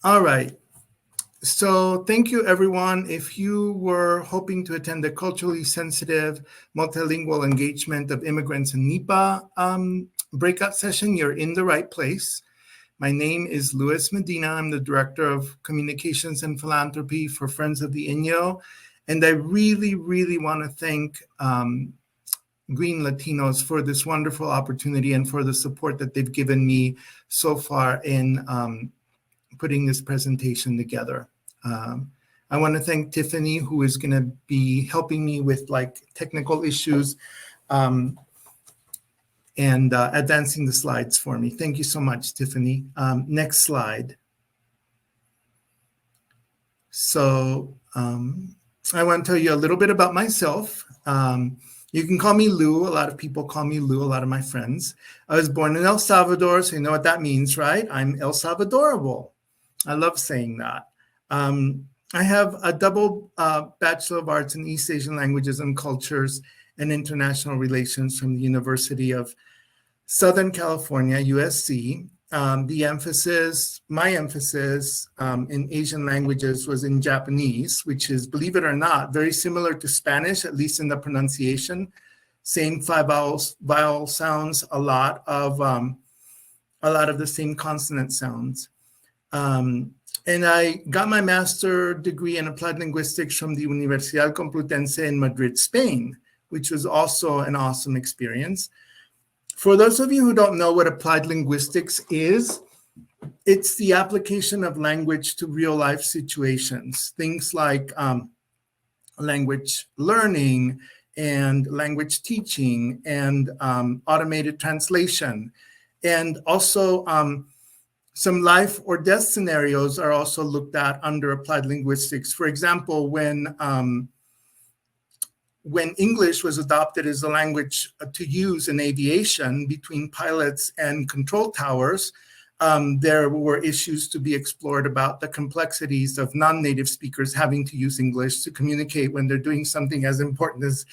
All right. So thank you, everyone. If you were hoping to attend the culturally sensitive multilingual engagement of immigrants in NEPA breakout session, you're in the right place. My name is Luis Medina. I'm the Director of Communications and Philanthropy for Friends of the Inyo. And I really, really want to thank Green Latinos for this wonderful opportunity and for the support that they've given me so far in putting this presentation together. I want to thank Tiffany, who is going to be helping me with technical issues and advancing the slides for me. Thank you so much, Tiffany. Next slide. So I want to tell you a little bit about myself. You can call me Lou. A lot of people call me Lou, a lot of my friends. I was born in El Salvador, so you know what that means, right? I'm El Salvadorable. I love saying that. I have a double Bachelor of Arts in East Asian Languages and Cultures and International Relations from the University of Southern California, USC. My emphasis in Asian languages was in Japanese, which is, believe it or not, very similar to Spanish, at least in the pronunciation. Same five vowel sounds, a lot of the same consonant sounds. And I got my master's degree in applied linguistics from the Universidad Complutense in Madrid, Spain, which was also an awesome experience. For those of you who don't know what applied linguistics is, it's the application of language to real life situations, things like language learning and language teaching and automated translation. And also some life or death scenarios are also looked at under applied linguistics. For example, when English was adopted as a language to use in aviation between pilots and control towers, there were issues to be explored about the complexities of non-native speakers having to use English to communicate when they're doing something as important as,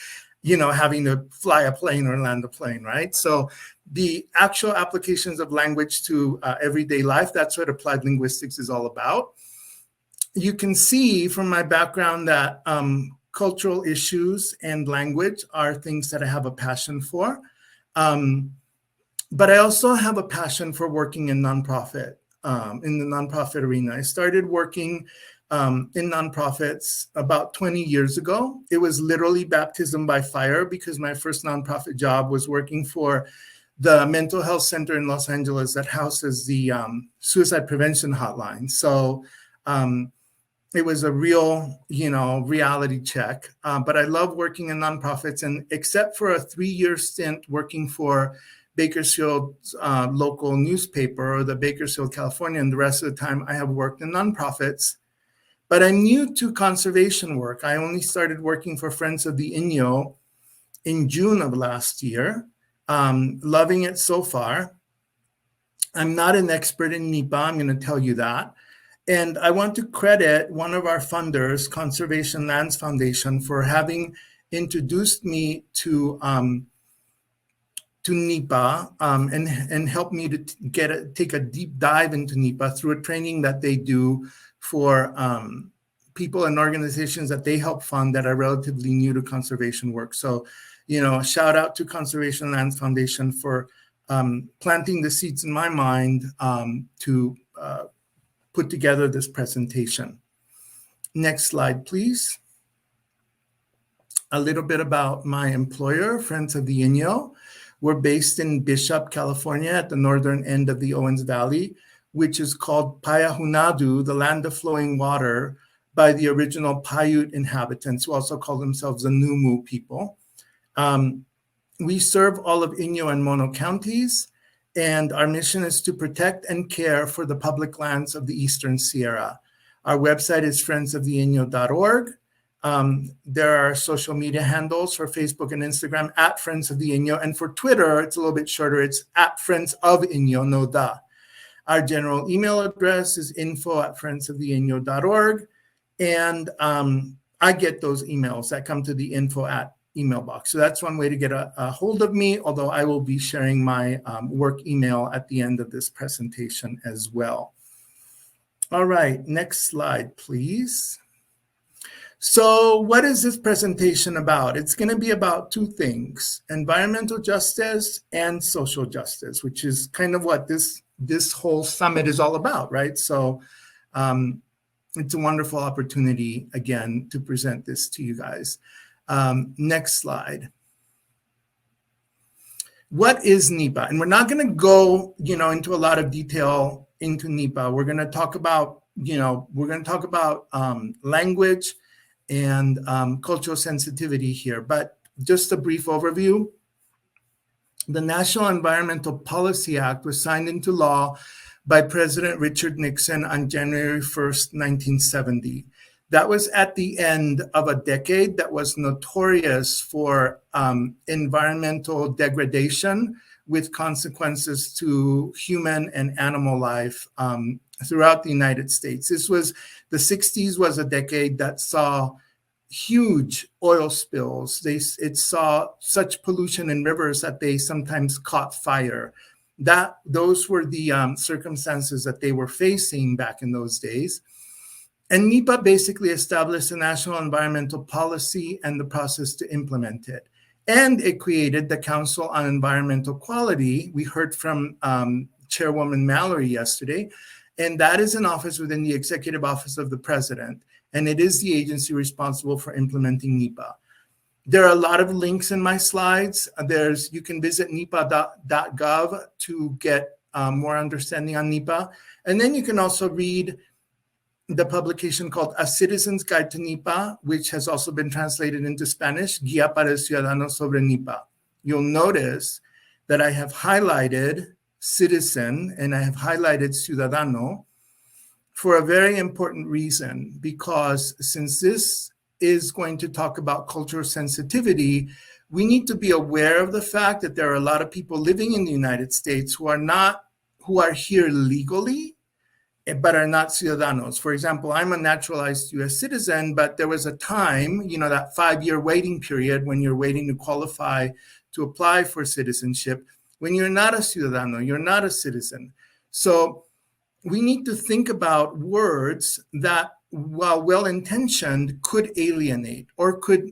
having to fly a plane or land a plane, right? So the actual applications of language to everyday life, that's what applied linguistics is all about. You can see from my background that cultural issues and language are things that I have a passion for. But I also have a passion for working in nonprofit, in the nonprofit arena. I started working in nonprofits about 20 years ago. It was literally baptism by fire because my first nonprofit job was working for the mental health center in Los Angeles that houses the suicide prevention hotline. So it was a real, reality check. But I love working in nonprofits, and except for a 3-year stint working for Bakersfield's local newspaper, or the Bakersfield Californian, the rest of the time I have worked in nonprofits. But I'm new to conservation work. I only started working for Friends of the Inyo in June of last year. Loving it so far. I'm not an expert in NEPA, I'm going to tell you that. And I want to credit one of our funders, Conservation Lands Foundation, for having introduced me to NEPA and helped me to take a deep dive into NEPA through a training that they do for people and organizations that they help fund that are relatively new to conservation work. So, shout out to Conservation Lands Foundation for planting the seeds in my mind to put together this presentation. Next slide, please. A little bit about my employer, Friends of the Inyo. We're based in Bishop, California, at the northern end of the Owens Valley, which is called Payahunadu, the land of flowing water, by the original Paiute inhabitants, who also call themselves the Numu people. We serve all of Inyo and Mono counties, and our mission is to protect and care for the public lands of the Eastern Sierra. Our website is friendsoftheinyo.org. There are social media handles for Facebook and Instagram at Friends of the Inyo, and for Twitter, it's a little bit shorter, it's at Friends of Inyo, no da. Our general email address is info@friendsoftheinyo.org, and I get those emails that come to the info@ email box. So that's one way to get a hold of me, although I will be sharing my work email at the end of this presentation as well. All right, next slide, please. So what is this presentation about? It's going to be about two things: environmental justice and social justice, which is kind of what this whole summit is all about, right? So it's a wonderful opportunity, again, to present this to you guys. Next slide. What is NEPA? And we're not going to go, into a lot of detail into NEPA. We're going to talk about, language and cultural sensitivity here. But just a brief overview. The National Environmental Policy Act was signed into law by President Richard Nixon on January 1st, 1970. That was at the end of a decade that was notorious for environmental degradation with consequences to human and animal life throughout the United States. The 60s was a decade that saw huge oil spills. It saw such pollution in rivers that they sometimes caught fire. Those were the circumstances that they were facing back in those days. And NEPA basically established a national environmental policy and the process to implement it. And it created the Council on Environmental Quality. We heard from Chairwoman Mallory yesterday, and that is an office within the Executive Office of the President. And it is the agency responsible for implementing NEPA. There are a lot of links in my slides. You can visit nepa.gov to get more understanding on NEPA. And then you can also read the publication called A Citizen's Guide to NEPA, which has also been translated into Spanish, Guía para el Ciudadano sobre NEPA. You'll notice that I have highlighted citizen and I have highlighted ciudadano for a very important reason, because since this is going to talk about cultural sensitivity, we need to be aware of the fact that there are a lot of people living in the United States who are here legally, but are not ciudadanos. For example, I'm a naturalized US citizen, but there was a time, that 5-year waiting period when you're waiting to qualify to apply for citizenship, when you're not a ciudadano, you're not a citizen. So we need to think about words that, while well-intentioned, could alienate or could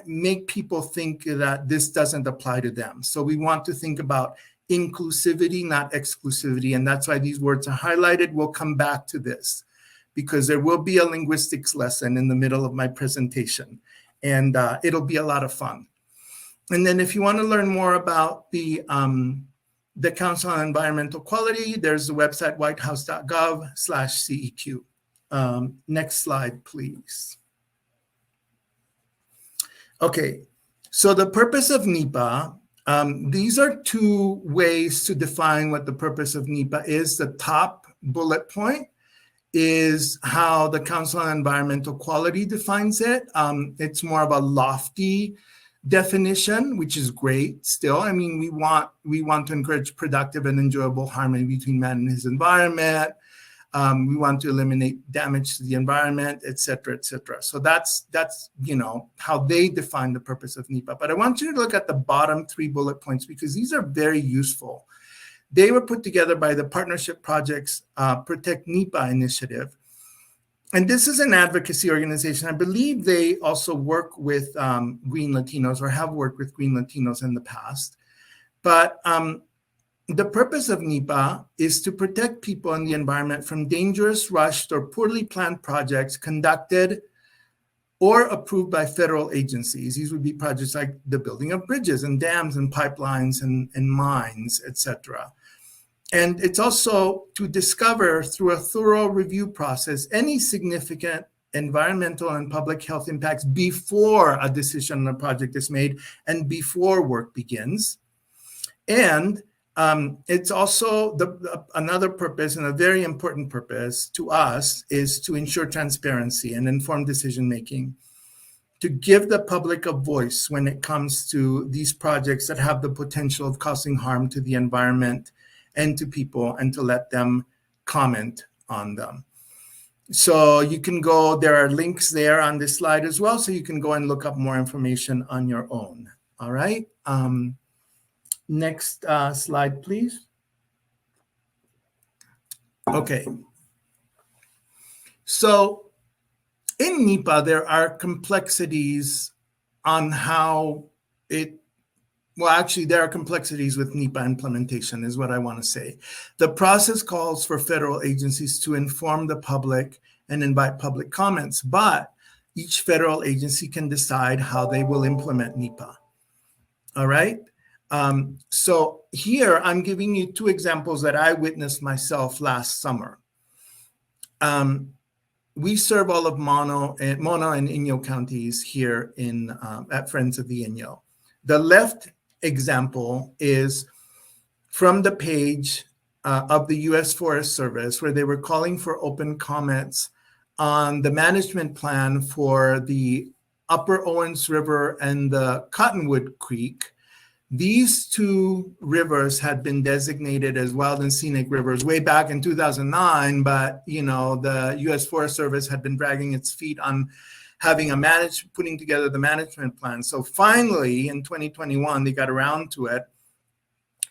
make people think that this doesn't apply to them. So we want to think about inclusivity, not exclusivity. And that's why these words are highlighted. We'll come back to this because there will be a linguistics lesson in the middle of my presentation, and it'll be a lot of fun. And then if you want to learn more about the Council on Environmental Quality, there's the website whitehouse.gov/CEQ. Next slide, please. Okay, so the purpose of NEPA, these are two ways to define what the purpose of NEPA is. The top bullet point is how the Council on Environmental Quality defines it. It's more of a lofty definition, which is great still. I mean, we want to encourage productive and enjoyable harmony between man and his environment. We want to eliminate damage to the environment, et cetera, et cetera. So that's how they define the purpose of NEPA. But I want you to look at the bottom 3 bullet points because these are very useful. They were put together by the Partnership Project's Protect NEPA initiative. And this is an advocacy organization. I believe they also work with Green Latinos or have worked with Green Latinos in the past. But the purpose of NEPA is to protect people and the environment from dangerous, rushed, or poorly planned projects conducted or approved by federal agencies. These would be projects like the building of bridges and dams and pipelines and mines, etc. And it's also to discover through a thorough review process any significant environmental and public health impacts before a decision on a project is made and before work begins. And it's also another purpose, and a very important purpose to us, is to ensure transparency and informed decision-making, to give the public a voice when it comes to these projects that have the potential of causing harm to the environment and to people, and to let them comment on them. So you can go, there are links there on this slide as well, so you can go and look up more information on your own. All right. Next slide, please. Okay, So in NEPA, there are complexities on how there are complexities with NEPA implementation, is what I want to say. The process calls for federal agencies to inform the public and invite public comments, but each federal agency can decide how they will implement NEPA. All right. So here I'm giving you two examples that I witnessed myself last summer. We serve all of Mono and Inyo counties here at Friends of the Inyo. The left example is from the page of the U.S. Forest Service, where they were calling for open comments on the management plan for the Upper Owens River and the Cottonwood Creek. These two rivers had been designated as wild and scenic rivers way back in 2009, but the U.S. Forest Service had been dragging its feet on putting together the management plan. So finally, in 2021, they got around to it,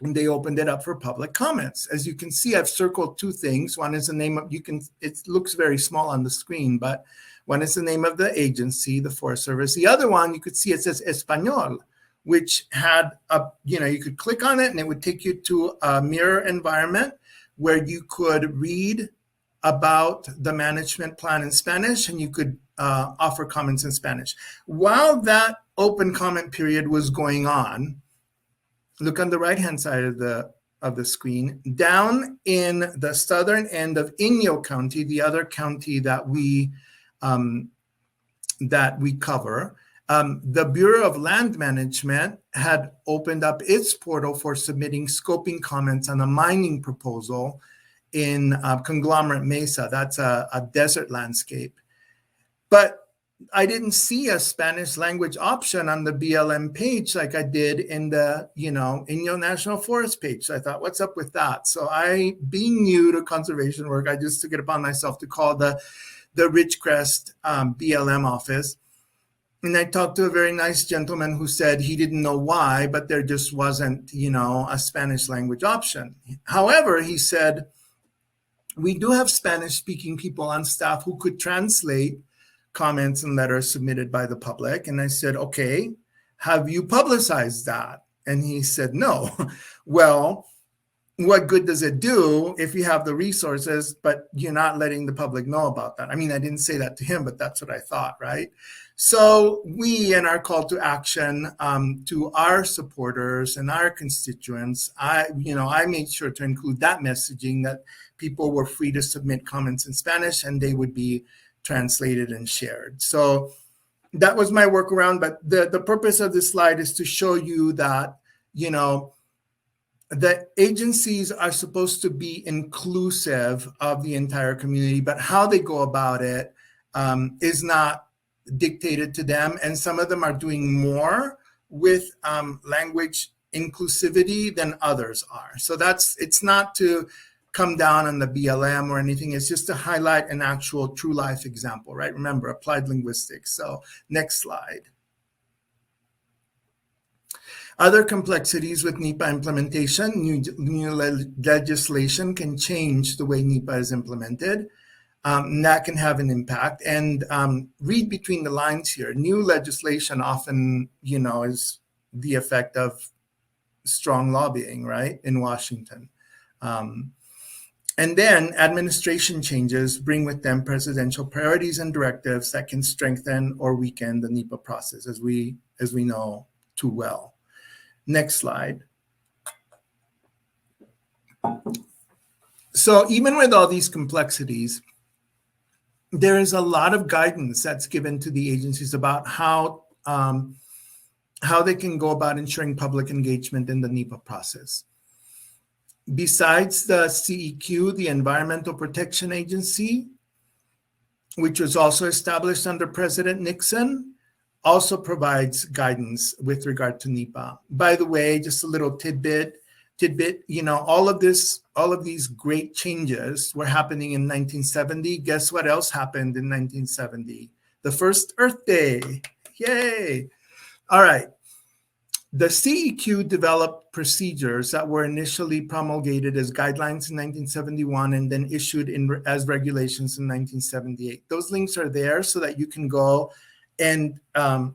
and they opened it up for public comments. As you can see, I've circled two things. One is the name of, it looks very small on the screen, but one is the name of the agency, the Forest Service. The other one, you could see it says Español, which had you could click on it and it would take you to a mirror environment where you could read about the management plan in Spanish, and you could offer comments in Spanish. While that open comment period was going on, look on the right-hand side of the screen, down in the southern end of Inyo County, the other county that we cover, the Bureau of Land Management had opened up its portal for submitting scoping comments on a mining proposal in Conglomerate Mesa. That's a desert landscape. But I didn't see a Spanish language option on the BLM page like I did in the Inyo National Forest page. So I thought, what's up with that? So being new to conservation work, I just took it upon myself to call the Ridgecrest BLM office. And I talked to a very nice gentleman who said he didn't know why, but there just wasn't, a Spanish language option. However, he said, we do have Spanish-speaking people on staff who could translate comments and letters submitted by the public. And I said, okay, have you publicized that? And he said, no. Well, what good does it do if you have the resources, but you're not letting the public know about that? I mean, I didn't say that to him, but that's what I thought, right? So we, in our call to action to our supporters and our constituents, I made sure to include that messaging that people were free to submit comments in Spanish and they would be translated and shared. So that was my workaround. But the purpose of this slide is to show you that, the agencies are supposed to be inclusive of the entire community, but how they go about it is not dictated to them. And some of them are doing more with language inclusivity than others are. So it's not to come down on the BLM or anything. It's just to highlight an actual true life example, right? Remember, applied linguistics. So next slide. Other complexities with NEPA implementation, new legislation can change the way NEPA is implemented. And that can have an impact. And read between the lines here. New legislation often, is the effect of strong lobbying, right, in Washington. And then administration changes bring with them presidential priorities and directives that can strengthen or weaken the NEPA process, as we know too well. Next slide. So even with all these complexities, there is a lot of guidance that's given to the agencies about how they can go about ensuring public engagement in the NEPA process. Besides the CEQ, the Environmental Protection Agency, which was also established under President Nixon, also provides guidance with regard to NEPA. By the way, just a little tidbit, all of these great changes were happening in 1970. Guess what else happened in 1970? The first Earth Day. Yay. All right. The CEQ developed procedures that were initially promulgated as guidelines in 1971 and then issued as regulations in 1978. Those links are there so that you can go and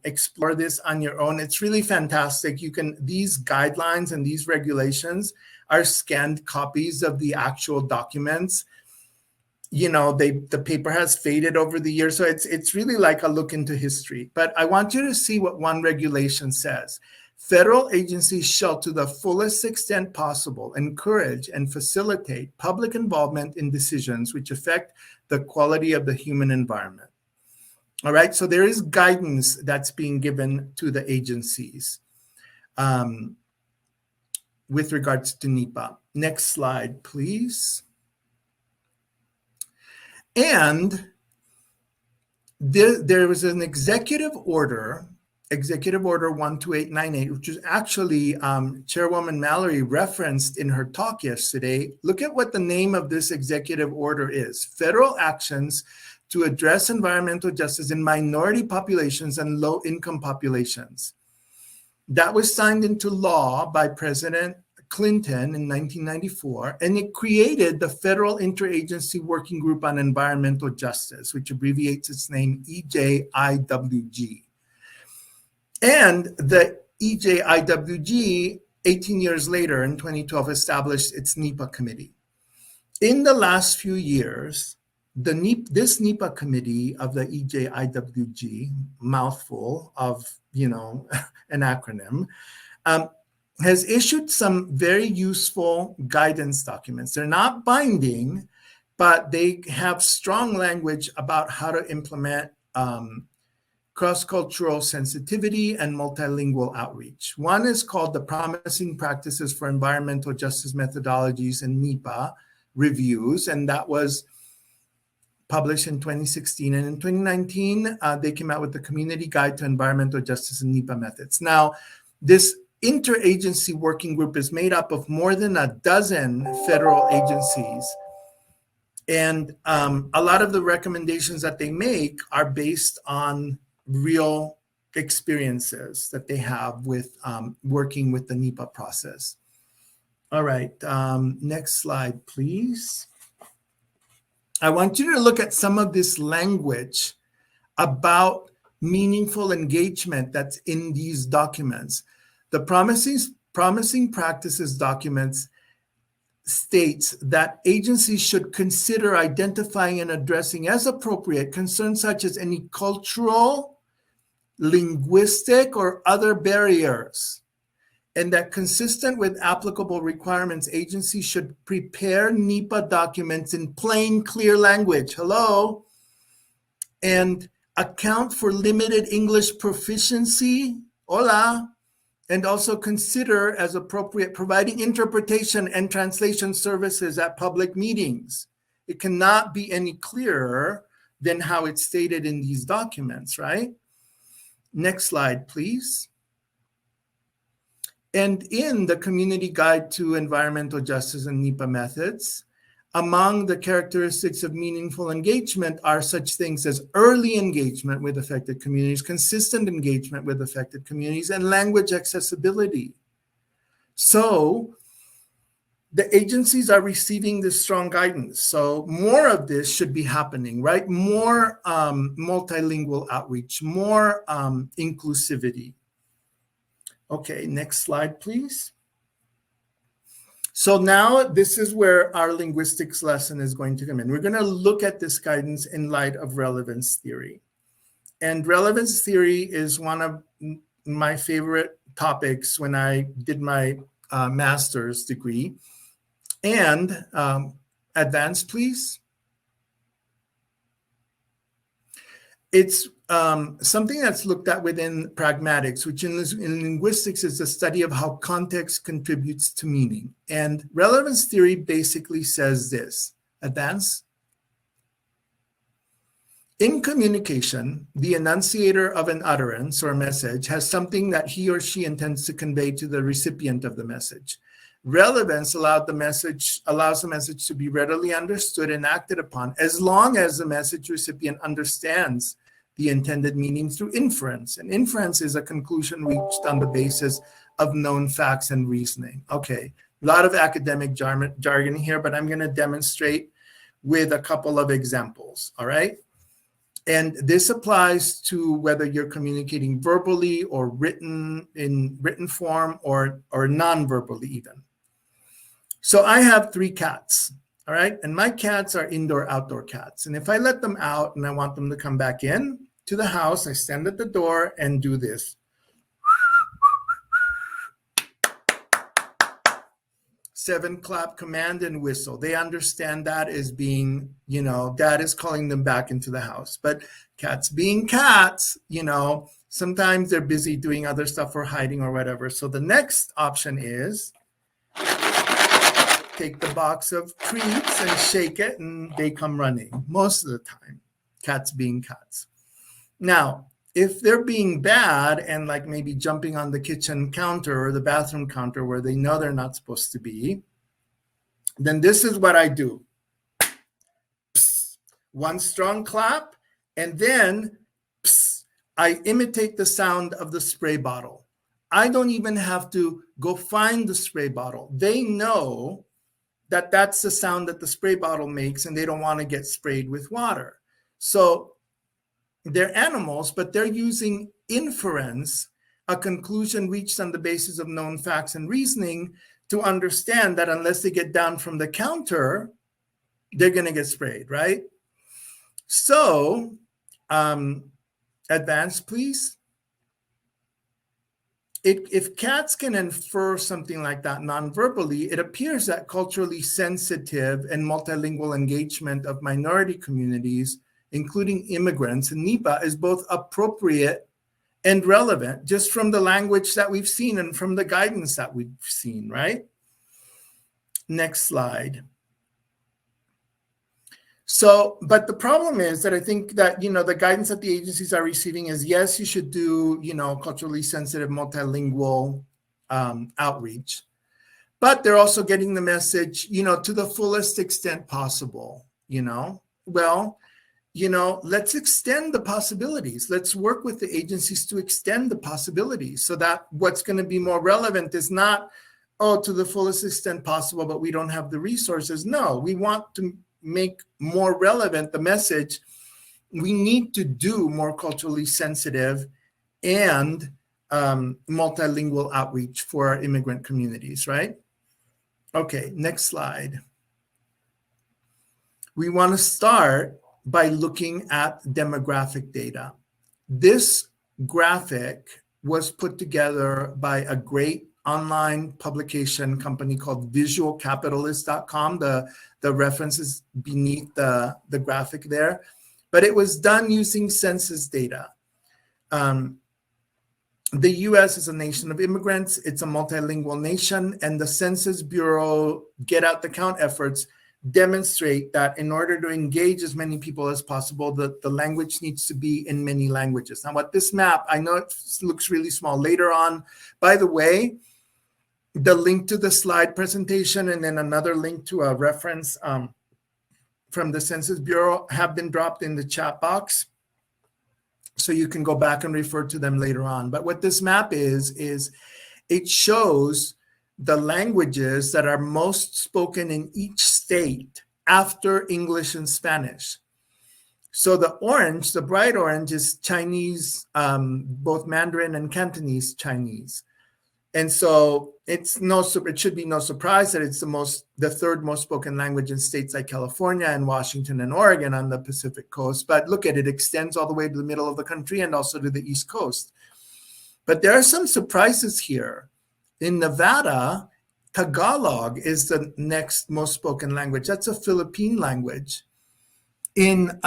explore this on your own. It's really fantastic. These guidelines and these regulations are scanned copies of the actual documents. You know, the paper has faded over the years, so it's really like a look into history. But I want you to see what one regulation says. Federal agencies shall, to the fullest extent possible, encourage and facilitate public involvement in decisions which affect the quality of the human environment. All right, so there is guidance that's being given to the agencies with regards to NEPA. Next slide, please. And there was an executive order 12898, which is actually Chairwoman Mallory referenced in her talk yesterday. Look at what the name of this executive order is: Federal Actions to Address Environmental Justice in Minority Populations and Low-Income Populations. That was signed into law by President Clinton in 1994, and it created the Federal Interagency Working Group on Environmental Justice, which abbreviates its name EJIWG. And the EJIWG, 18 years later in 2012, established its NEPA committee. In the last few years, this NEPA committee of the EJIWG, mouthful of, an acronym, has issued some very useful guidance documents. They're not binding, but they have strong language about how to implement cross-cultural sensitivity and multilingual outreach. One is called the Promising Practices for Environmental Justice Methodologies and NEPA Reviews, and that was published in 2016. And in 2019, they came out with the Community Guide to Environmental Justice and NEPA Methods. Now, this interagency working group is made up of more than a dozen federal agencies. And a lot of the recommendations that they make are based on real experiences that they have with working with the NEPA process. All right, next slide, please. I want you to look at some of this language about meaningful engagement that's in these documents. The Promising Practices documents states that agencies should consider identifying and addressing as appropriate concerns such as any cultural, linguistic, or other barriers, and that consistent with applicable requirements, agencies should prepare NEPA documents in plain, clear language, hello, and account for limited English proficiency, hola, and also consider, as appropriate, providing interpretation and translation services at public meetings. It cannot be any clearer than how it's stated in these documents, right? Next slide, please. And in the Community Guide to Environmental Justice and NEPA Methods, among the characteristics of meaningful engagement are such things as early engagement with affected communities, consistent engagement with affected communities, and language accessibility. So the agencies are receiving this strong guidance. So more of this should be happening, right? More multilingual outreach, more inclusivity. Okay, next slide, please. So now this is where our linguistics lesson is going to come in. We're going to look at this guidance in light of relevance theory. And relevance theory is one of my favorite topics when I did my master's degree. And advance, please. It's something that's looked at within pragmatics, which in linguistics is the study of how context contributes to meaning. And relevance theory basically says this. Advance. In communication, the enunciator of an utterance or message has something that he or she intends to convey to the recipient of the message. Relevance allows the message to be readily understood and acted upon as long as the message recipient understands the intended meaning through inference. And inference is a conclusion reached on the basis of known facts and reasoning. Okay, a lot of academic jargon here, but I'm going to demonstrate with a couple of examples, all right? And this applies to whether you're communicating verbally or written in written form or non-verbally even. So I have 3 cats, all right? And my cats are indoor-outdoor cats. And if I let them out and I want them to come back in to the house, I stand at the door and do this. 7-clap command and whistle. They understand that as being, dad is calling them back into the house. But cats being cats, sometimes they're busy doing other stuff or hiding or whatever. So the next option is take the box of treats and shake it and they come running most of the time, cats being cats. Now, if they're being bad and like maybe jumping on the kitchen counter or the bathroom counter where they know they're not supposed to be, then this is what I do. Psst, 1 strong clap, and then psst, I imitate the sound of the spray bottle. I don't even have to go find the spray bottle. They know that that's the sound that the spray bottle makes and they don't want to get sprayed with water. So they're animals, but they're using inference, a conclusion reached on the basis of known facts and reasoning, to understand that unless they get down from the counter, they're going to get sprayed, right? So, advance, please. If cats can infer something like that non-verbally, it appears that culturally sensitive and multilingual engagement of minority communities, including immigrants, and NEPA is both appropriate and relevant just from the language that we've seen and from the guidance that we've seen, right? Next slide. So, but the problem is that I think that, the guidance that the agencies are receiving is, yes, you should do, culturally sensitive multilingual outreach, but they're also getting the message, to the fullest extent possible, well, let's extend the possibilities. Let's work with the agencies to extend the possibilities so that what's going to be more relevant is not, to the fullest extent possible, but we don't have the resources. No, we want to make more relevant the message. We need to do more culturally sensitive and multilingual outreach for our immigrant communities, right? Okay, next slide. We want to start by looking at demographic data. This graphic was put together by a great online publication company called visualcapitalist.com. The reference is beneath the graphic there, but it was done using census data. The US is a nation of immigrants. It's a multilingual nation, and the Census Bureau Get Out the Count efforts demonstrate that in order to engage as many people as possible, the language needs to be in many languages. Now, what this map, I know it looks really small later on. By the way, the link to the slide presentation and then another link to a reference from the Census Bureau have been dropped in the chat box. So you can go back and refer to them later on. But what this map is it shows the languages that are most spoken in each state after English and Spanish. So the orange, the bright orange, is Chinese, both Mandarin and Cantonese Chinese. And so it should be no surprise that it's the 3rd most spoken language in states like California and Washington and Oregon on the Pacific coast. But look at it, extends all the way to the middle of the country and also to the East Coast. But there are some surprises here. In Nevada, Tagalog is the next most spoken language. That's a Philippine language. In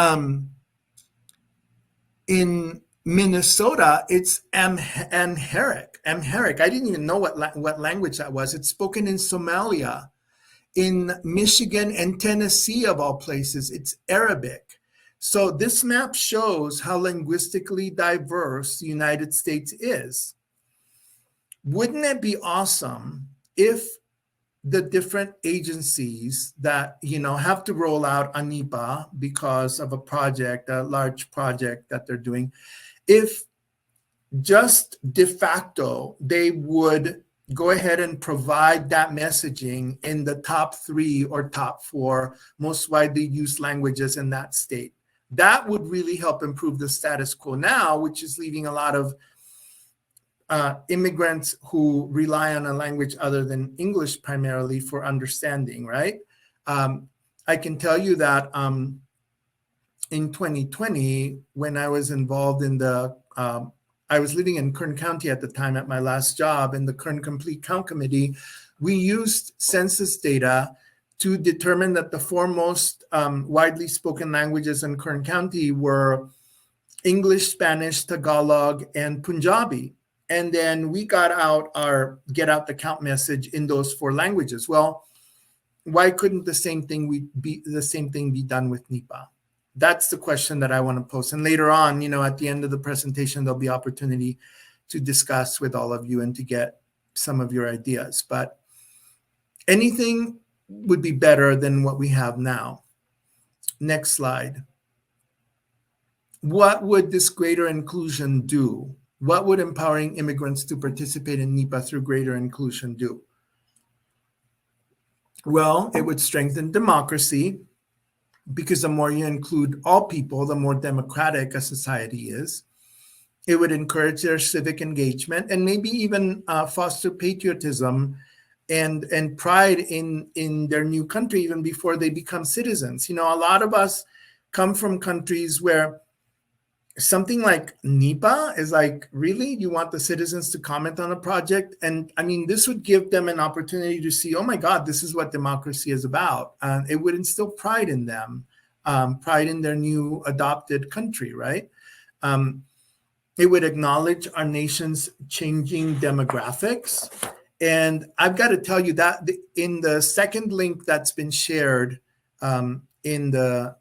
Minnesota, it's Amharic. I didn't even know what language that was. It's spoken in Somalia. In Michigan and Tennessee, of all places, it's Arabic. So this map shows how linguistically diverse the United States is. Wouldn't it be awesome if the different agencies that, have to roll out a NEPA because of a large project that they're doing, if just de facto they would go ahead and provide that messaging in the top 3 or top 4 most widely used languages in that state, that would really help improve the status quo now, which is leaving a lot of immigrants who rely on a language other than English primarily for understanding, right? I can tell you that in 2020, when I was involved in I was living in Kern County at the time at my last job, in the Kern Complete Count Committee, we used census data to determine that the 4 most widely spoken languages in Kern County were English, Spanish, Tagalog, and Punjabi. And then we got out our get out the count message in those 4 languages. Well, why couldn't the same thing be done with NEPA? That's the question that I want to pose. And later on, at the end of the presentation, there'll be opportunity to discuss with all of you and to get some of your ideas. But anything would be better than what we have now. Next slide. What would this greater inclusion do? What would empowering immigrants to participate in NEPA through greater inclusion do? Well, it would strengthen democracy, because the more you include all people, the more democratic a society is. It would encourage their civic engagement and maybe even foster patriotism and pride in their new country even before they become citizens. A lot of us come from countries where something like NEPA is like, really? You want the citizens to comment on a project? And I mean, this would give them an opportunity to see, oh my God, this is what democracy is about. It would instill pride in them, pride in their new adopted country, right? It would acknowledge our nation's changing demographics. And I've got to tell you that in the second link that's been shared in the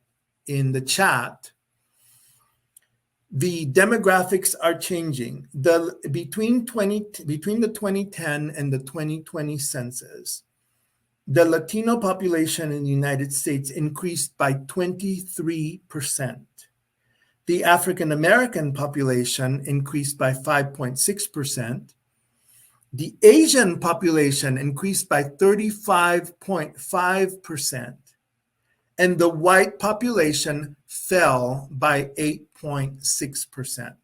chat, the demographics are changing. Between the 2010 and the 2020 census, the Latino population in the United States increased by 23%. The African American population increased by 5.6%. The Asian population increased by 35.5%. And the white population fell by 8.6%.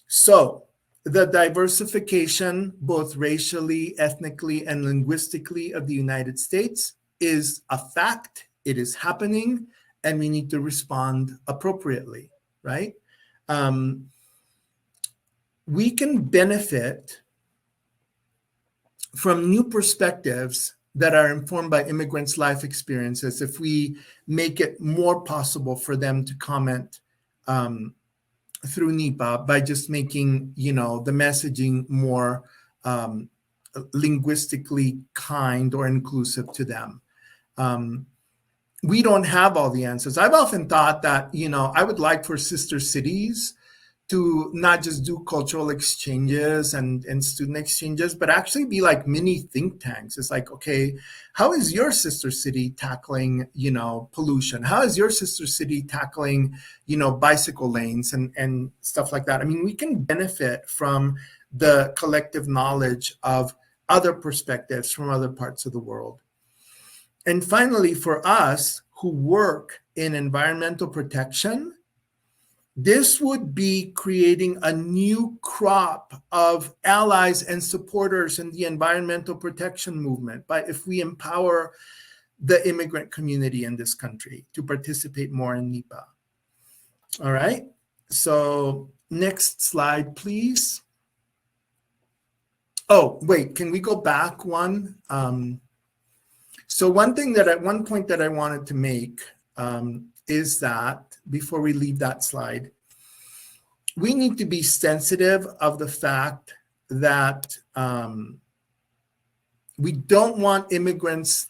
So the diversification, both racially, ethnically, and linguistically of the United States is a fact. It is happening, and we need to respond appropriately, right? We can benefit from new perspectives that are informed by immigrants' life experiences if we make it more possible for them to comment through NEPA by just making, the messaging more linguistically kind or inclusive to them. We don't have all the answers. I've often thought that, I would like for sister cities to not just do cultural exchanges and student exchanges, but actually be like mini think tanks. It's like, okay, how is your sister city tackling, pollution? How is your sister city tackling, bicycle lanes and stuff like that? I mean, we can benefit from the collective knowledge of other perspectives from other parts of the world. And finally, for us who work in environmental protection, this would be creating a new crop of allies and supporters in the environmental protection movement if we empower the immigrant community in this country to participate more in NEPA. All right, so next slide, please. Oh, wait, can we go back one? So one point that I wanted to make is that before we leave that slide, we need to be sensitive of the fact that we don't want immigrants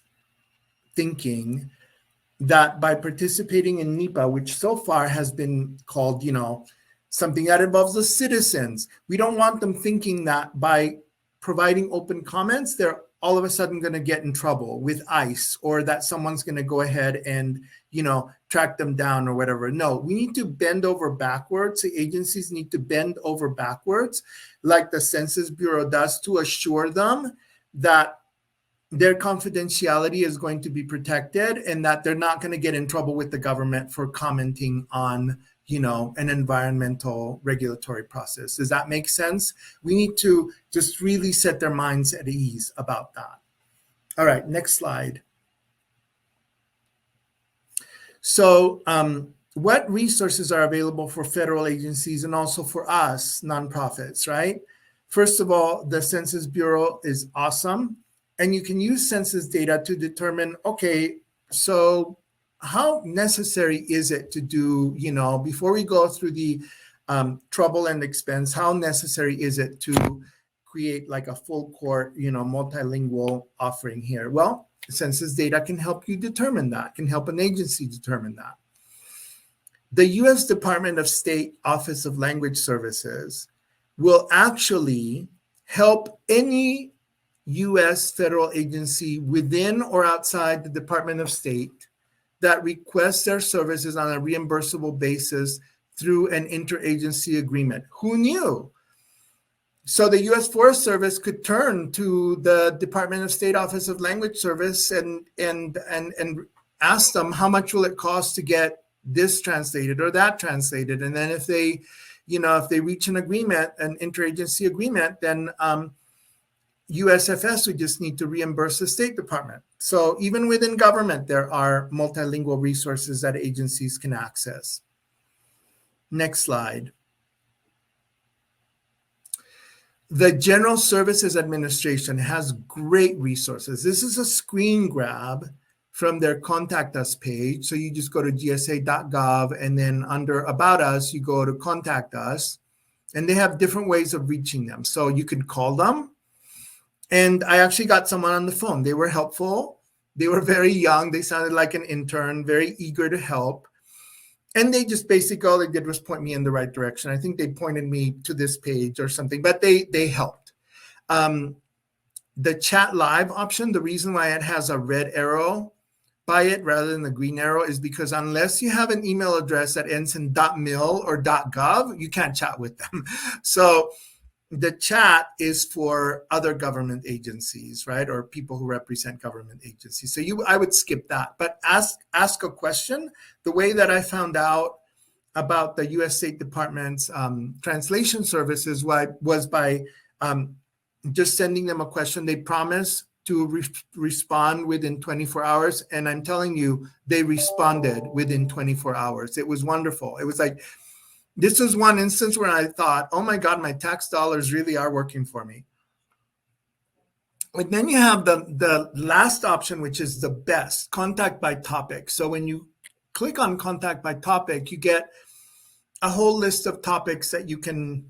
thinking that by participating in NEPA, which so far has been called, something that involves the citizens, we don't want them thinking that by providing open comments, they're all of a sudden going to get in trouble with ICE, or that someone's going to go ahead and, track them down or whatever. No, we need to bend over backwards. The agencies need to bend over backwards, like the Census Bureau does, to assure them that their confidentiality is going to be protected and that they're not going to get in trouble with the government for commenting on, an environmental regulatory process. Does that make sense? We need to just really set their minds at ease about that. All right, next slide. So what resources are available for federal agencies and also for us, nonprofits, right? First of all, the Census Bureau is awesome. And you can use census data to determine, okay, so how necessary is it to do, before we go through the trouble and expense, how necessary is it to create like a full court, multilingual offering here? Well, census data can help you determine that, can help an agency determine that. The U.S. Department of State Office of Language Services will actually help any U.S. federal agency within or outside the Department of State that requests their services on a reimbursable basis through an interagency agreement. Who knew? So the U.S. Forest Service could turn to the Department of State Office of Language Service and ask them, how much will it cost to get this translated or that translated? And then if they reach an agreement, an interagency agreement, then USFS would just need to reimburse the State Department. So even within government, there are multilingual resources that agencies can access. Next slide. The General Services Administration has great resources. This is a screen grab from their Contact Us page. So you just go to gsa.gov, and then under About Us, you go to Contact Us, and they have different ways of reaching them. So you can call them. And I actually got someone on the phone. They were helpful. They were very young. They sounded like an intern, very eager to help. And they just basically, all they did was point me in the right direction. I think they pointed me to this page or something, but they helped. The chat live option, the reason why it has a red arrow by it rather than the green arrow is because unless you have an email address that ends in .mil or .gov, you can't chat with them. So the chat is for other government agencies, right? Or people who represent government agencies. So I would skip that, but ask a question. The way that I found out about the U.S. State Department's translation services was by just sending them a question. They promised to respond within 24 hours. And I'm telling you, they responded within 24 hours. It was wonderful. It was like, this is one instance where I thought, oh my God, my tax dollars really are working for me. And then you have the last option, which is the best, contact by topic. So when you click on contact by topic, you get a whole list of topics that you can,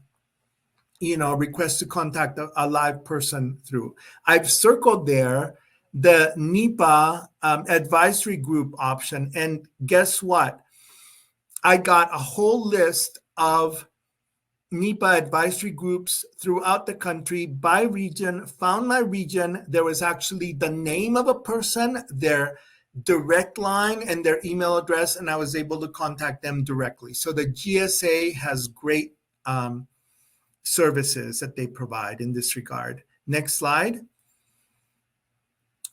request to contact a live person through. I've circled there the NEPA advisory group option. And guess what? I got a whole list of NEPA advisory groups throughout the country by region, found my region. There was actually the name of a person, their direct line, and their email address, and I was able to contact them directly. So the GSA has great services that they provide in this regard. Next slide.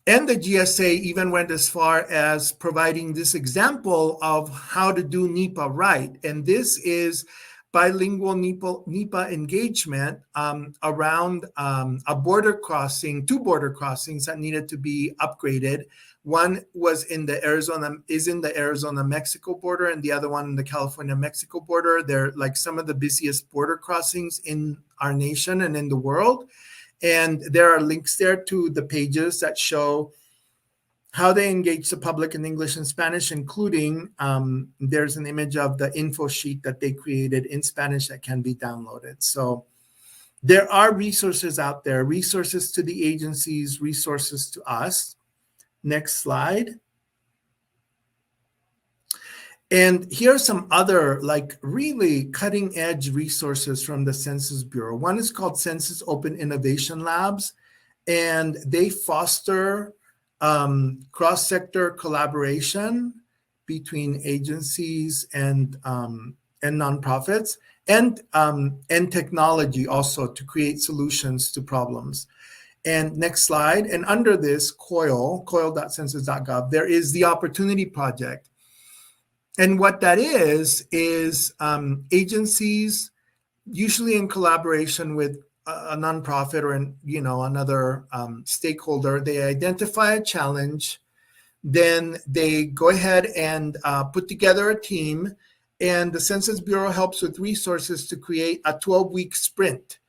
And the GSA even went as far as providing this example of how to do NEPA right. And this is bilingual NEPA engagement around a border crossing, two border crossings that needed to be upgraded. One was in the Arizona-Mexico border, and the other one in the California-Mexico border. They're like some of the busiest border crossings in our nation and in the world. And there are links there to the pages that show how they engage the public in English and Spanish, including there's an image of the info sheet that they created in Spanish that can be downloaded. So there are resources out there, resources to the agencies, resources to us. Next slide. And here are some other like really cutting edge resources from the Census Bureau. One is called Census Open Innovation Labs. and they foster cross-sector collaboration between agencies and nonprofits, and technology also to create solutions to problems. And next slide. And under this coil.census.gov, there is the Opportunity Project. And what that is agencies, usually in collaboration with a nonprofit or another stakeholder, they identify a challenge, then they go ahead and put together a team, and the Census Bureau helps with resources to create a 12-week sprint.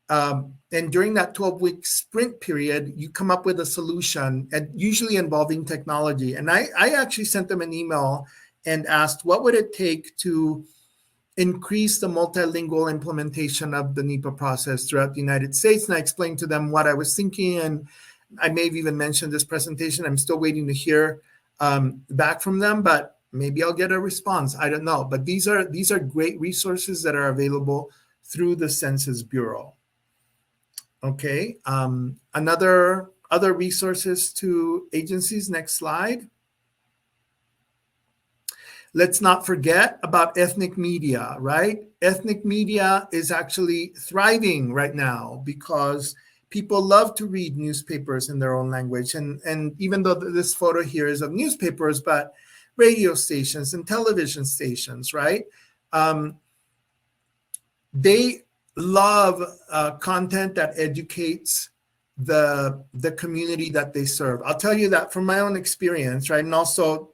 And during that 12-week sprint period, you come up with a solution, and usually involving technology. And I actually sent them an email and asked, what would it take to increase the multilingual implementation of the NEPA process throughout the United States? And I explained to them what I was thinking, and I may have even mentioned this presentation. I'm still waiting to hear back from them, but maybe I'll get a response. I don't know. But these are great resources that are available through the Census Bureau. Okay, other resources to agencies. Next slide. Let's not forget about ethnic media, right? Ethnic media is actually thriving right now because people love to read newspapers in their own language. And even though this photo here is of newspapers, but radio stations and television stations, right? They love content that educates the community that they serve. I'll tell you that from my own experience, right? And also,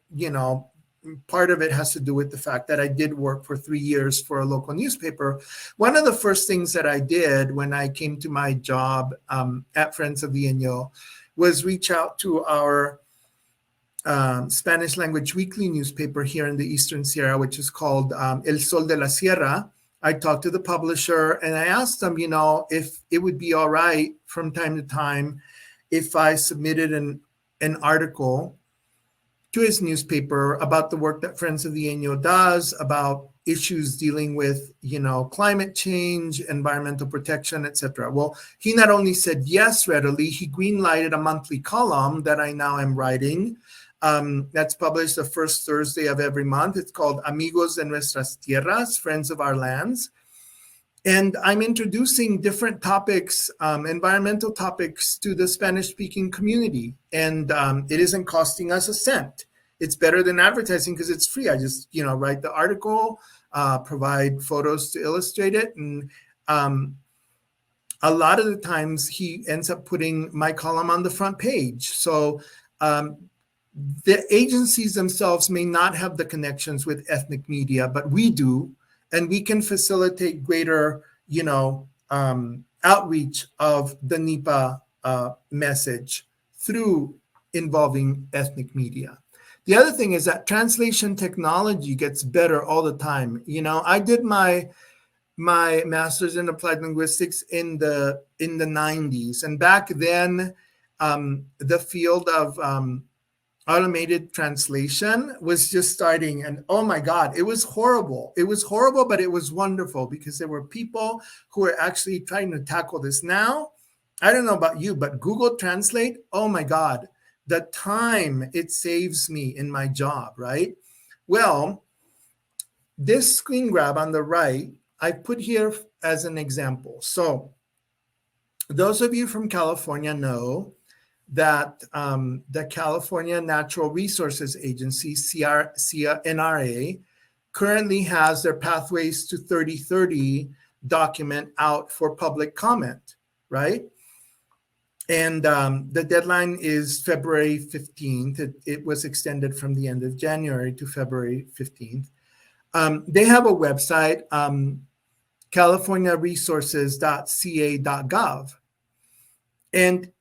part of it has to do with the fact that I did work for 3 years for a local newspaper. One of the first things that I did when I came to my job at Friends of the Inyo was reach out to our Spanish language weekly newspaper here in the Eastern Sierra, which is called El Sol de la Sierra. I talked to the publisher and I asked them, if it would be all right from time to time if I submitted an article to his newspaper about the work that Friends of the Inyo does, about issues dealing with, climate change, environmental protection, etc. Well, he not only said yes readily, he green-lighted a monthly column that I now am writing. That's published the first Thursday of every month. It's called Amigos de Nuestras Tierras, Friends of Our Lands. And I'm introducing different topics, environmental topics, to the Spanish-speaking community. And it isn't costing us a cent. It's better than advertising because it's free. I just, write the article, provide photos to illustrate it. And a lot of the times he ends up putting my column on the front page. So the agencies themselves may not have the connections with ethnic media, but we do. And we can facilitate greater, outreach of the NEPA message through involving ethnic media. The other thing is that translation technology gets better all the time. I did my master's in applied linguistics in the 90s, and back then, the field of automated translation was just starting, and oh my God, it was horrible. It was horrible, but it was wonderful because there were people who were actually trying to tackle this. Now, I don't know about you, but Google Translate, oh my God, the time it saves me in my job, right? Well, this screen grab on the right, I put here as an example. So those of you from California know that the California Natural Resources Agency, NRA, currently has their Pathways to 3030 document out for public comment, right? And the deadline is February 15th. It was extended from the end of January to February 15th. They have a website, californiaresources.ca.gov. And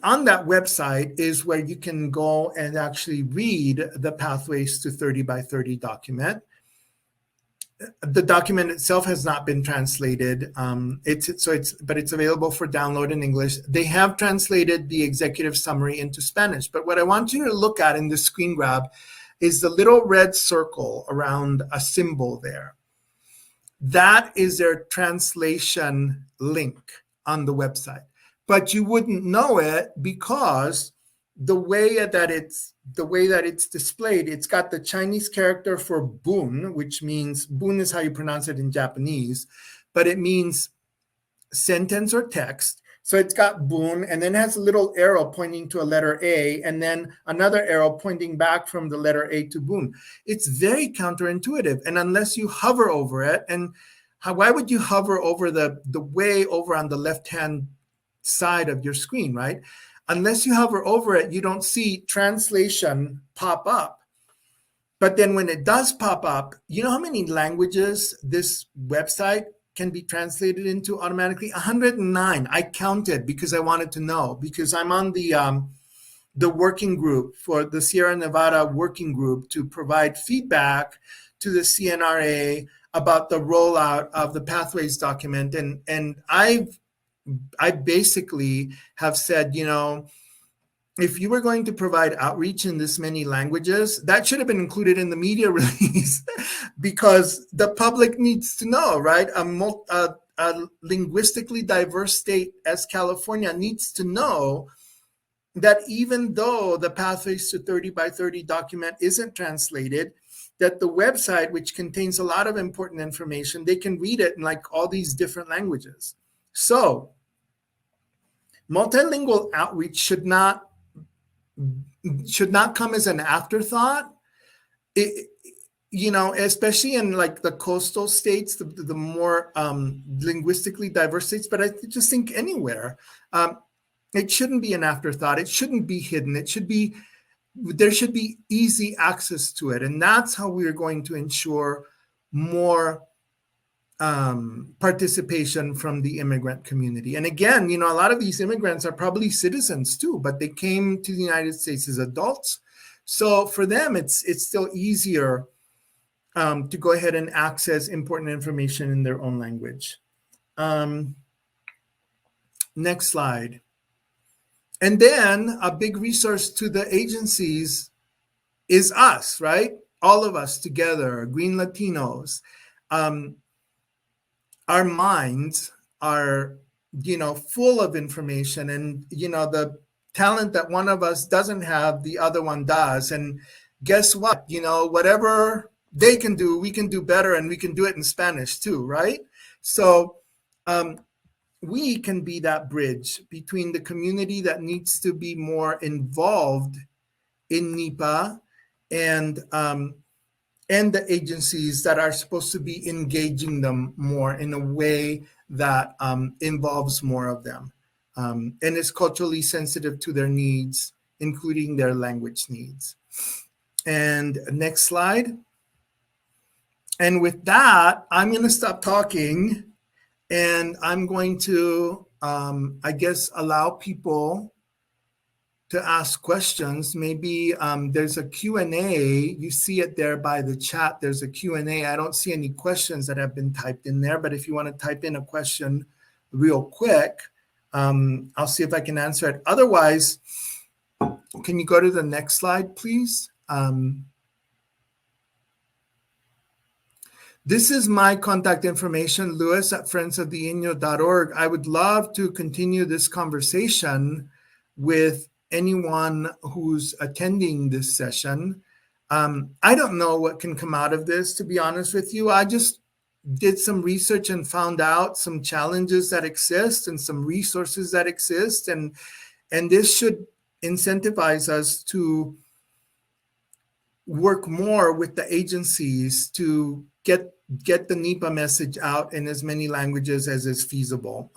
on that website is where you can go and actually read the Pathways to 30 by 30 document. The document itself has not been translated. But it's available for download in English. They have translated the executive summary into Spanish. But what I want you to look at in the screen grab is the little red circle around a symbol there. That is their translation link on the website. but you wouldn't know it because the way that it's displayed, it's got the Chinese character for bun, which means bun is how you pronounce it in Japanese, but it means sentence or text. So it's got bun, and then it has a little arrow pointing to a letter A, and then another arrow pointing back from the letter A to bun. It's very counterintuitive. And unless you hover over it, and why would you hover over the way over on the left-hand side of your screen, right? Unless you hover over it, you don't see translation pop up. But then when it does pop up, you know how many languages this website can be translated into automatically? 109. I counted because I wanted to know, because I'm on the working group for the Sierra Nevada working group to provide feedback to the CNRA about the rollout of the Pathways document. And I basically have said, you know, if you were going to provide outreach in this many languages, that should have been included in the media release because the public needs to know, right? A linguistically diverse state as California needs to know that even though the Pathways to 30 by 30 document isn't translated, that the website, which contains a lot of important information, they can read it in like all these different languages. So multilingual outreach should not come as an afterthought. You know, especially in like the coastal states, the more linguistically diverse states, but I just think anywhere, it shouldn't be an afterthought. It shouldn't be hidden. There should be easy access to it. And that's how we are going to ensure more participation from the immigrant community. And again, you know, a lot of these immigrants are probably citizens too, but they came to the United States as adults. So for them, it's still easier to go ahead and access important information in their own language. Next slide. And then a big resource to the agencies is us, right? All of us together, Green Latinos. Our minds are, you know, full of information, and, you know, the talent that one of us doesn't have, the other one does. And guess what? You know, whatever they can do, we can do better, and we can do it in Spanish too, right? So we can be that bridge between the community that needs to be more involved in NEPA and the agencies that are supposed to be engaging them more in a way that involves more of them and is culturally sensitive to their needs, including their language needs. And next slide. And with that, I'm going to stop talking, and I'm going to, I guess, allow people to ask questions. Maybe there's a Q&A. You see it there by the chat. There's a Q&A. I don't see any questions that have been typed in there, but if you want to type in a question real quick, I'll see if I can answer it. Otherwise, can you go to the next slide, please? This is my contact information, Luis@friendsoftheinno.org. I would love to continue this conversation with anyone who's attending this session. I don't know what can come out of this, to be honest with you. I just did some research and found out some challenges that exist and some resources that exist. And this should incentivize us to work more with the agencies to get the NEPA message out in as many languages as is feasible.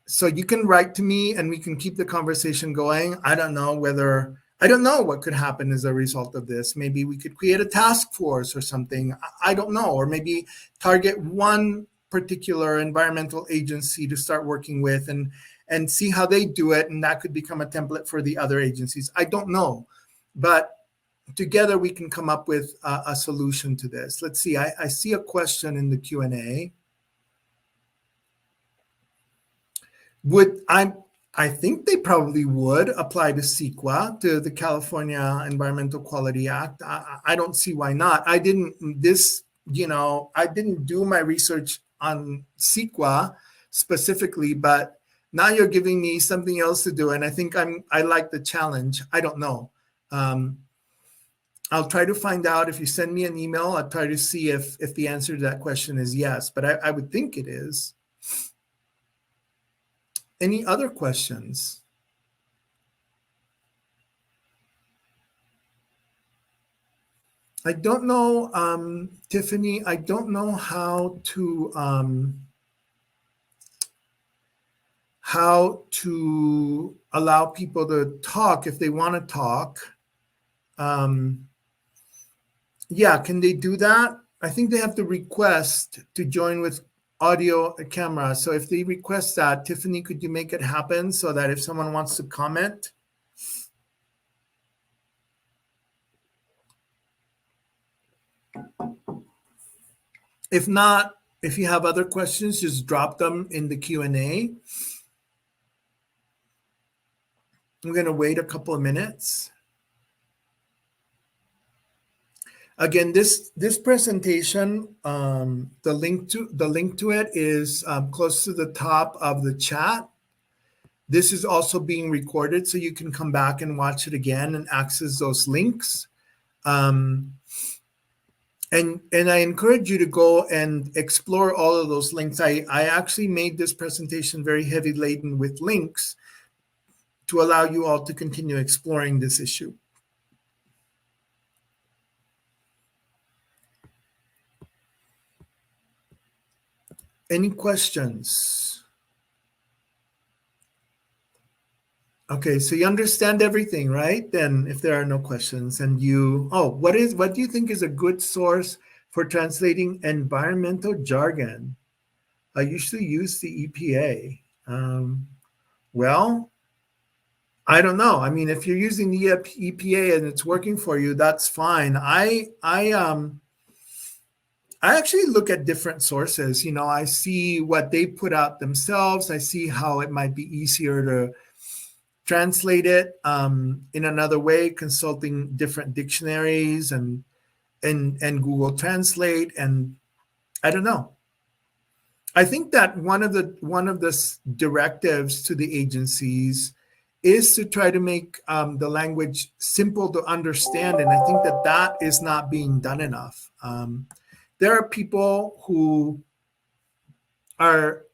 So you can write to me and we can keep the conversation going. I don't know what could happen as a result of this. Maybe we could create a task force or something. I don't know. Or maybe target one particular environmental agency to start working with and see how they do it. And that could become a template for the other agencies. I don't know. But together we can come up with a solution to this. Let's see. I see a question in the Q&A. I think they probably would apply to CEQA, to the California Environmental Quality Act. I don't see why not. I didn't do my research on CEQA specifically, but Now you're giving me something else to do, and I think I like the challenge. I don't know. I'll try to find out. If you send me an email, I'll try to see if the answer to that question is yes, but I would think it is. Any other questions? I don't know, Tiffany, I don't know how to allow people to talk if they want to talk. Yeah, can they do that? I think they have to request to join with audio camera. So if they request that, Tiffany, could you make it happen so that if someone wants to comment? If not, if you have other questions, just drop them in the Q&A. I'm going to wait a couple of minutes. Again, this presentation, the link to it is close to the top of the chat. This is also being recorded, so you can come back and watch it again and access those links. And I encourage you to go and explore all of those links. I actually made this presentation very heavy laden with links to allow you all to continue exploring this issue. Any questions? Okay, so you understand everything, right? Then if there are no questions and what do you think is a good source for translating environmental jargon? I usually use the EPA. Well, I don't know. I mean, if you're using the EPA and it's working for you, that's fine. I actually look at different sources. I see what they put out themselves. I see how it might be easier to translate it in another way, consulting different dictionaries and Google Translate. And I don't know. I think that one of the directives to the agencies is to try to make the language simple to understand. And I think that is not being done enough. There are people who are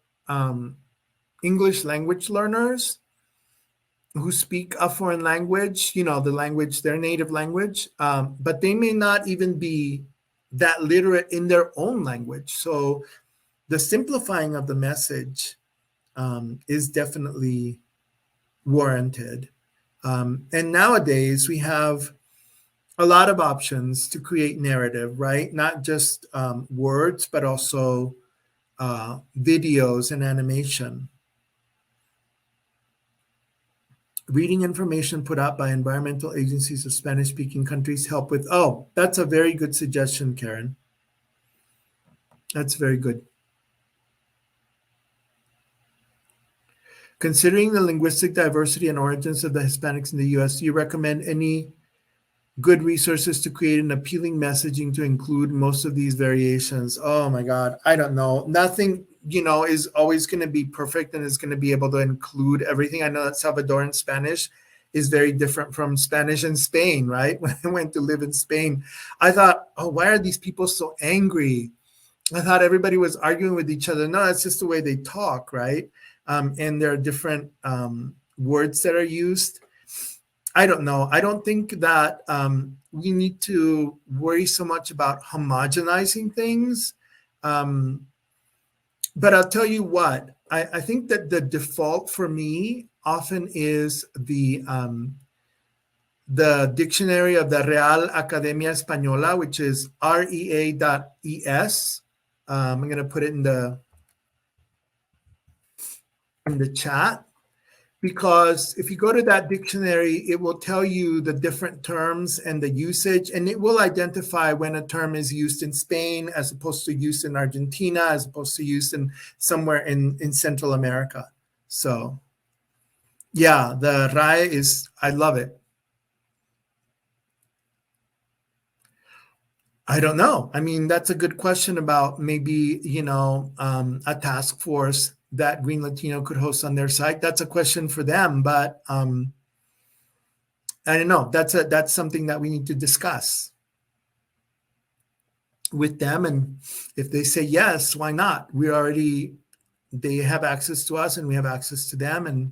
English language learners who speak a foreign language, the language, their native language, but they may not even be that literate in their own language. So the simplifying of the message is definitely warranted. And nowadays we have a lot of options to create narrative, right? Not just words, but also videos and animation. Reading information put out by environmental agencies of Spanish-speaking countries help with, that's a very good suggestion, Karen. That's very good. Considering the linguistic diversity and origins of the Hispanics in the U.S., do you recommend any good resources to create an appealing messaging to include most of these variations? Oh my God, I don't know. Nothing, is always going to be perfect and is going to be able to include everything. I know that Salvadoran Spanish is very different from Spanish in Spain, right? When I went to live in Spain, I thought, why are these people so angry? I thought everybody was arguing with each other. No, it's just the way they talk, right? And there are different words that are used. I don't know. I don't think that we need to worry so much about homogenizing things. But I'll tell you what, I think that the default for me often is the dictionary of the Real Academia Española, which is rea.es. I'm going to put it in the chat, because if you go to that dictionary, it will tell you the different terms and the usage, and it will identify when a term is used in Spain as opposed to used in Argentina, as opposed to used in somewhere in Central America. So yeah, the RAE I love it. I don't know. I mean, that's a good question about maybe, a task force that Green Latino could host on their site. That's a question for them, but I don't know. That's something that we need to discuss with them, and if they say yes, why not? They have access to us, and we have access to them. And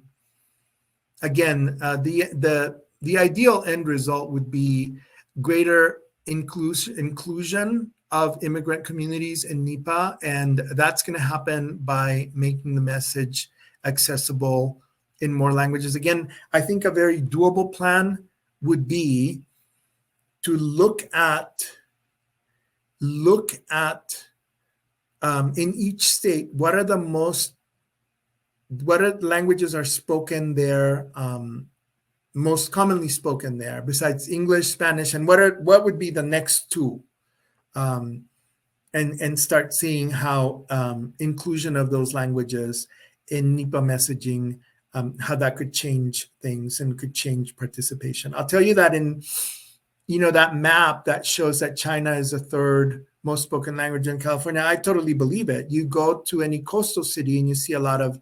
again, the ideal end result would be greater inclusion of immigrant communities in NEPA, and that's going to happen by making the message accessible in more languages. Again, I think a very doable plan would be to look at in each state what languages are spoken there, most commonly spoken there besides English, Spanish, and what would be the next two, and start seeing how inclusion of those languages in NEPA messaging, how that could change things and could change participation. I'll tell you that in that map that shows that China is the third most spoken language in California, I totally believe it. You go to any coastal city and you see a lot of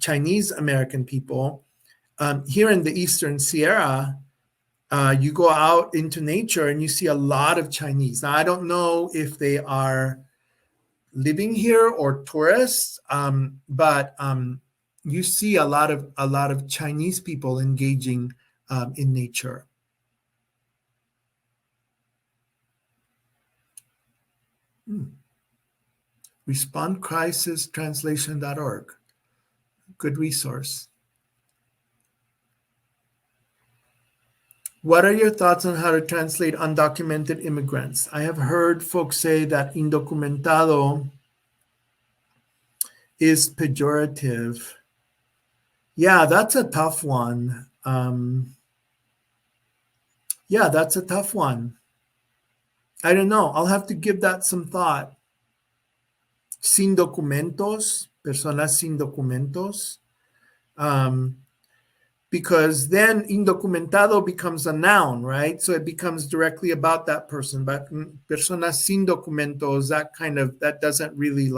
Chinese American people. Here in the Eastern Sierra, you go out into nature and you see a lot of Chinese. Now, I don't know if they are living here or tourists, but you see a lot of Chinese people engaging in nature. RespondCrisisTranslation.org. Good resource. What are your thoughts on how to translate undocumented immigrants? I have heard folks say that indocumentado is pejorative. Yeah, that's a tough one. That's a tough one. I don't know. I'll have to give that some thought. Sin documentos, personas sin documentos. Because then indocumentado becomes a noun, right? So it becomes directly about that person. But personas sin documentos, that doesn't really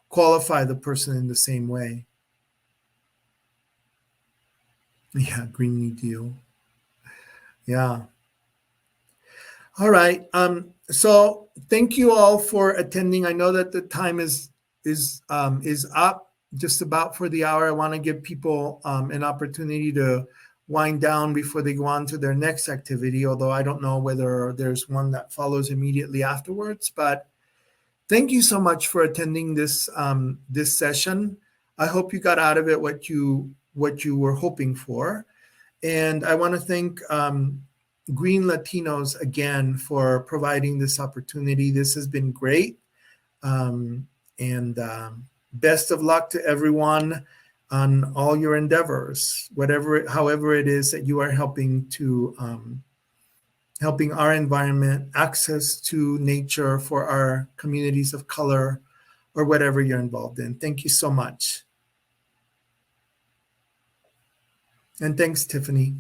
qualify the person in the same way. Yeah, Green New Deal. Yeah. All right. So thank you all for attending. I know that the time is up just about for the hour. I want to give people an opportunity to wind down before they go on to their next activity, although I don't know whether there's one that follows immediately afterwards. But thank you so much for attending this session. I hope you got out of it what you were hoping for. And I want to thank Green Latinos again for providing this opportunity. This has been great. Best of luck to everyone on all your endeavors, however it is that you are helping our environment, access to nature for our communities of color, or whatever you're involved in. Thank you so much. And thanks, Tiffany.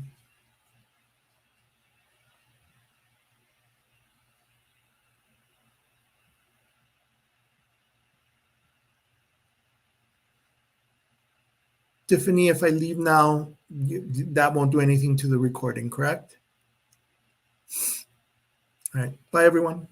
Tiffany, if I leave now, that won't do anything to the recording, correct? All right. Bye, everyone.